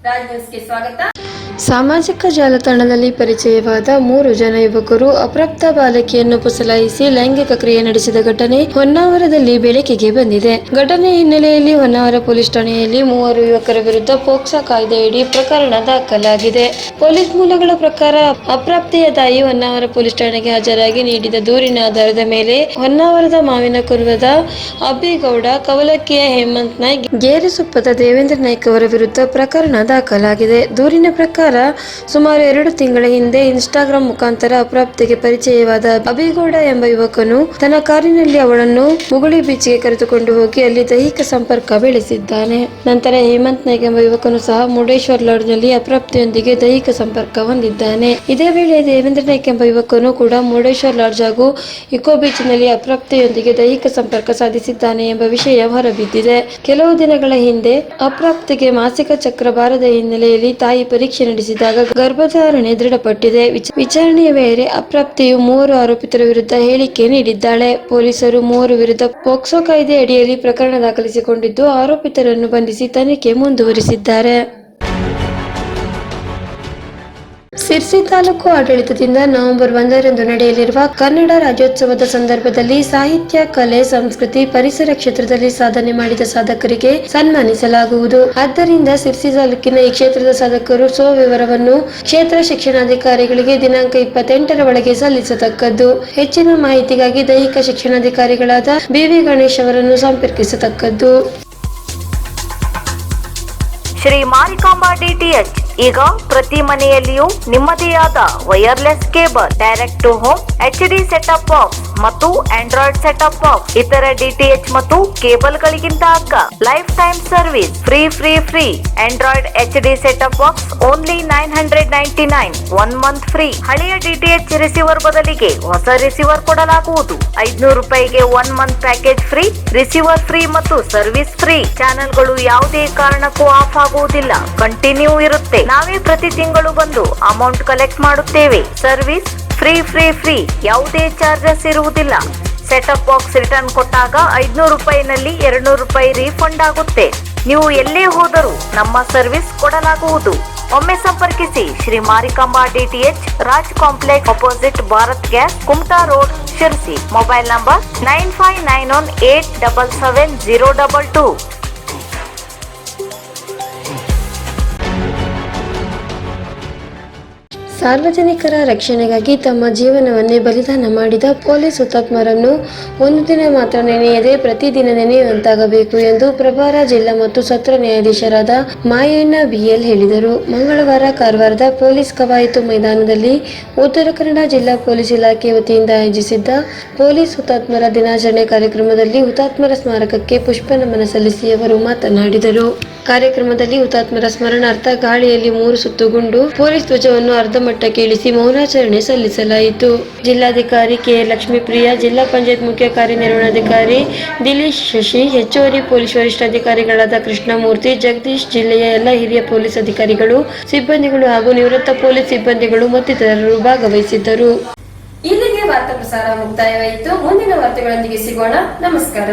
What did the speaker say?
ರಾಜ್ ನ್ಯೂಸ್ಗೆ ಸ್ವಾಗತ. ಸಾಮಾಜಿಕ ಜಾಲತಾಣದಲ್ಲಿ ಪರಿಚಯವಾದ 3 ಜನ ಯುವಕರು ಅಪ್ರಾಪ್ತ ಬಾಲಕಿಯನ್ನು ಪುಸಲಾಯಿಸಿ ಲೈಂಗಿಕ ಕ್ರಿಯೆ ನಡೆಸಿದ ಘಟನೆ ಹೊನ್ನಾವರದಲ್ಲಿ ಬೆಳಕಿಗೆ ಬಂದಿದೆ. ಘಟನೆ ಹಿನ್ನೆಲೆಯಲ್ಲಿ ಹೊನ್ನಾವರ ಪೊಲೀಸ್ ಠಾಣೆಯಲ್ಲಿ 3 ಯುವಕರ ವಿರುದ್ಧ ಪೋಕ್ಸೋ ಕಾಯ್ದೆಯಡಿ ಪ್ರಕರಣ ದಾಖಲಾಗಿದೆ. ಪೊಲೀಸ್ ಮೂಲಗಳ ಪ್ರಕಾರ ಅಪ್ರಾಪ್ತೆಯ ತಾಯಿ ಹೊನ್ನಾವರ ಪೊಲೀಸ್ ಠಾಣೆಗೆ ಹಾಜರಾಗಿ ನೀಡಿದ ದೂರಿನ ಆಧಾರದ ಮೇಲೆ ಹೊನ್ನಾವರದ ಮಾವಿನಕುರ್ವದ ಅಬ್ಬಿಗೌಡ, ಕವಲಕ್ಕಿಯ ಹೇಮಂತ್ ನಾಯ್ಕ್, ಗೇರುಸುಪ್ಪದ ದೇವೇಂದ್ರ ನಾಯ್ಕ್ ಅವರ ವಿರುದ್ಧ ಪ್ರಕರಣ ದಾಖಲಾಗಿದೆ. ದೂರಿನ ಪ್ರಕಾರ ಸುಮಾರು 2 ತಿಂಗಳ ಹಿಂದೆ ಇನ್ಸ್ಟಾಗ್ರಾಮ್ ಮುಖಾಂತರ ಅಪ್ರಾಪ್ತೆಗೆ ಪರಿಚಯವಾದ ಅಬ್ಬಿಗೌಡ ಎಂಬ ಯುವಕನು ತನ್ನ ಕಾರಿನಲ್ಲಿ ಅವಳನ್ನು ಮುಗುಳಿ ಬೀಚ್ಗೆ ಕರೆದುಕೊಂಡು ಹೋಗಿ ಅಲ್ಲಿ ದೈಹಿಕ ಸಂಪರ್ಕ ಬೆಳೆಸಿದ್ದಾನೆ. ನಂತರ ಹೇಮಂತ್ ನಾಯ್ಕ್ ಎಂಬ ಯುವಕನು ಸಹ ಮುರುಡೇಶ್ವರ ಲಾಡ್ಜ್ನಲ್ಲಿ ಅಪ್ರಾಪ್ತೆಯೊಂದಿಗೆ ದೈಹಿಕ ಸಂಪರ್ಕ ಹೊಂದಿದ್ದಾನೆ. ಇದೇ ವೇಳೆ ದೇವೇಂದ್ರ ನಾಯ್ಕ್ ಎಂಬ ಯುವಕನು ಕೂಡ ಮುರುಡೇಶ್ವರ ಲಾಡ್ಜ್ ಹಾಗೂ ಇಕೋ ಬೀಚ್ನಲ್ಲಿ ಅಪ್ರಾಪ್ತೆಯೊಂದಿಗೆ ದೈಹಿಕ ಸಂಪರ್ಕ ಸಾಧಿಸಿದ್ದಾನೆ ಎಂಬ ವಿಷಯ ಹೊರಬಿದ್ದಿದೆ. ಕೆಲವು ದಿನಗಳ ಹಿಂದೆ ಅಪ್ರಾಪ್ತೆಗೆ ಮಾಸಿಕ ಚಕ್ರ ಬಾರದ ಹಿನ್ನೆಲೆಯಲ್ಲಿ ತಾಯಿ ಪರೀಕ್ಷೆ ನಡೆಸಿದಾಗ ಗರ್ಭಧಾರಣೆ ದೃಢಪಟ್ಟಿದೆ. ವಿಚಾರಣೆಯ ವೇಳೆ ಅಪ್ರಾಪ್ತೆಯು 3 ಆರೋಪಿತರ ವಿರುದ್ಧ ಹೇಳಿಕೆ ನೀಡಿದ್ದಾಳೆ. ಪೊಲೀಸರು 3 ವಿರುದ್ಧ ಪೋಕ್ಸೋ ಕಾಯ್ದೆ ಅಡಿಯಲ್ಲಿ ಪ್ರಕರಣ ದಾಖಲಿಸಿಕೊಂಡಿದ್ದು ಆರೋಪಿತರನ್ನು ಬಂಧಿಸಿ ತನಿಖೆ ಮುಂದುವರಿಸಿದ್ದಾರೆ. ಸಿರ್ಸಿ ತಾಲೂಕು ಆಡಳಿತದಿಂದ ನವೆಂಬರ್ 1ರಂದು ನಡೆಯಲಿರುವ ಕನ್ನಡ ರಾಜ್ಯೋತ್ಸವದ ಸಂದರ್ಭದಲ್ಲಿ ಸಾಹಿತ್ಯ, ಕಲೆ, ಸಂಸ್ಕೃತಿ, ಪರಿಸರ ಕ್ಷೇತ್ರದಲ್ಲಿ ಸಾಧನೆ ಮಾಡಿದ ಸಾಧಕರಿಗೆ ಸನ್ಮಾನಿಸಲಾಗುವುದು. ಆದ್ದರಿಂದ ಸಿರ್ಸಿ ತಾಲೂಕಿನ ಈ ಕ್ಷೇತ್ರದ ಸಾಧಕರು ಸ್ವವಿವರವನ್ನು ಕ್ಷೇತ್ರ ಶಿಕ್ಷಣಾಧಿಕಾರಿಗಳಿಗೆ ದಿನಾಂಕ 28ರ ಒಳಗೆ ಸಲ್ಲಿಸತಕ್ಕದ್ದು. ಹೆಚ್ಚಿನ ಮಾಹಿತಿಗಾಗಿ ದೈಹಿಕ ಶಿಕ್ಷಣಾಧಿಕಾರಿಗಳಾದ ಬಿ.ವಿ. ಗಣೇಶ್ ಅವರನ್ನು ಸಂಪರ್ಕಿಸತಕ್ಕದ್ದು. ಶ್ರೀ ಮಾರಿಕಾಂಬಾ ಡಿಟಿಎಚ್ ಈಗ ಪ್ರತಿ ಮನೆಯಲ್ಲಿಯೂ ನಿಮ್ಮದೇ ಆದ wireless cable, direct to home, HD setup box ಮತ್ತು ಆಂಡ್ರಾಯ್ಡ್ ಸೆಟಪ್ ಬಾಕ್ಸ್ ಇತರ ಡಿಟಿಎಚ್ ಮತ್ತು ಕೇಬಲ್ ಗಳಿಗಿಂತ ಅಗ್ಗ lifetime service free android HD setup box only 999, 1 month free. ಹಳೆಯ ಡಿಟಿಎಚ್ ರಿಸೀವರ್ ಬದಲಿಗೆ ಹೊಸ ರಿಸೀವರ್ ಕೊಡಲಾಗುವುದು. 500 ರೂಪಾಯಿಗೆ 1 month package free, receiver free ಮತ್ತು ಸರ್ವಿಸ್ ಫ್ರೀ. ಚಾನೆಲ್ಗಳು ಯಾವುದೇ ಕಾರಣಕ್ಕೂ ಆಫ್ ಆಗುವುದಿಲ್ಲ, ಕಂಟಿನ್ಯೂ ಇರುತ್ತೆ. ನಾವೇ ಪ್ರತಿ ತಿಂಗಳು ಬಂದು ಅಮೌಂಟ್ ಕಲೆಕ್ಟ್ ಮಾಡುತ್ತೇವೆ. ಸರ್ವಿಸ್ ಫ್ರೀ, ಯಾವುದೇ ಚಾರ್ಜಸ್ ಇರುವುದಿಲ್ಲ. ಸೆಟಪ್ ಬಾಕ್ಸ್ ರಿಟರ್ನ್ ಕೊಟ್ಟಾಗ 500 ರೂಪಾಯಿನಲ್ಲಿ 200 ರೂಪಾಯಿ ರೀಫಂಡ್ ಆಗುತ್ತೆ. ನೀವು ಎಲ್ಲೇ ಹೋದರೂ ನಮ್ಮ ಸರ್ವಿಸ್ ಕೊಡಲಾಗುವುದು. ಒಮ್ಮೆ ಸಂಪರ್ಕಿಸಿ Shri Marikamba DTH, Raj complex opposite Bharat gas, Kumta road, Sirsi. Mobile number 9591877022. ಸಾರ್ವಜನಿಕರ ರಕ್ಷಣೆಗಾಗಿ ತಮ್ಮ ಜೀವನವನ್ನೇ ಬಲಿದಾನ ಮಾಡಿದ ಪೊಲೀಸ್ ಹುತಾತ್ಮರನ್ನು ಒಂದು ದಿನ ಮಾತ್ರ ನೆನೆಯದೆ ಪ್ರತಿದಿನ ನೆನೆಯುವಂತಾಗಬೇಕು ಎಂದು ಪ್ರಭಾರ ಜಿಲ್ಲಾ ಮತ್ತು ಸತ್ರ ನ್ಯಾಯಾಧೀಶರಾದ ಮಾಯಣ್ಣ BL ಹೇಳಿದರು. ಮಂಗಳವಾರ ಕಾರವಾರದ ಪೊಲೀಸ್ ಕವಾಯತು ಮೈದಾನದಲ್ಲಿ ಉತ್ತರ ಕನ್ನಡ ಜಿಲ್ಲಾ ಪೊಲೀಸ್ ಇಲಾಖೆ ವತಿಯಿಂದ ಆಯೋಜಿಸಿದ್ದ ಪೊಲೀಸ್ ಹುತಾತ್ಮರ ದಿನಾಚರಣೆ ಕಾರ್ಯಕ್ರಮದಲ್ಲಿ ಹುತಾತ್ಮರ ಸ್ಮಾರಕಕ್ಕೆ ಪುಷ್ಪ ನಮನ ಸಲ್ಲಿಸಿ ಅವರು ಮಾತನಾಡಿದರು. ಕಾರ್ಯಕ್ರಮದಲ್ಲಿ ಹುತಾತ್ಮರ ಸ್ಮರಣಾರ್ಥ ಗಾಳಿಯಲ್ಲಿ 3 ಸುತ್ತು ಗುಂಡು ಪೊಲೀಸ್ ಧ್ವಜವನ್ನು ಅರ್ಧಮಟ್ಟಕ್ಕೆ ಇಳಿಸಿ ಮೌನಾಚರಣೆ ಸಲ್ಲಿಸಲಾಯಿತು. ಜಿಲ್ಲಾಧಿಕಾರಿ ಕೆ. ಲಕ್ಷ್ಮೀಪ್ರಿಯ, ಜಿಲ್ಲಾ ಪಂಚಾಯತ್ ಮುಖ್ಯ ಕಾರ್ಯನಿರ್ವಹಣಾಧಿಕಾರಿ ದಿಲೀಶ್ ಶಶಿ, ಹೆಚ್ಚುವರಿ ಪೊಲೀಸ್ ವರಿಷ್ಠಾಧಿಕಾರಿಗಳಾದ ಕೃಷ್ಣಮೂರ್ತಿ, ಜಗದೀಶ್, ಜಿಲ್ಲೆಯ ಎಲ್ಲ ಹಿರಿಯ ಪೊಲೀಸ್ ಅಧಿಕಾರಿಗಳು, ಸಿಬ್ಬಂದಿಗಳು ಹಾಗೂ ನಿವೃತ್ತ ಪೊಲೀಸ್ ಸಿಬ್ಬಂದಿಗಳು ಮತ್ತಿತರರು ಭಾಗವಹಿಸಿದ್ದರು. ಇಲ್ಲಿಗೆ ವಾರ್ತಾ ಪ್ರಸಾರ ಮುಕ್ತಾಯವಾಯಿತು. ಮುಂದಿನ ವಾರ್ತೆಗಳೊಂದಿಗೆ ಸಿಗೋಣ. ನಮಸ್ಕಾರ.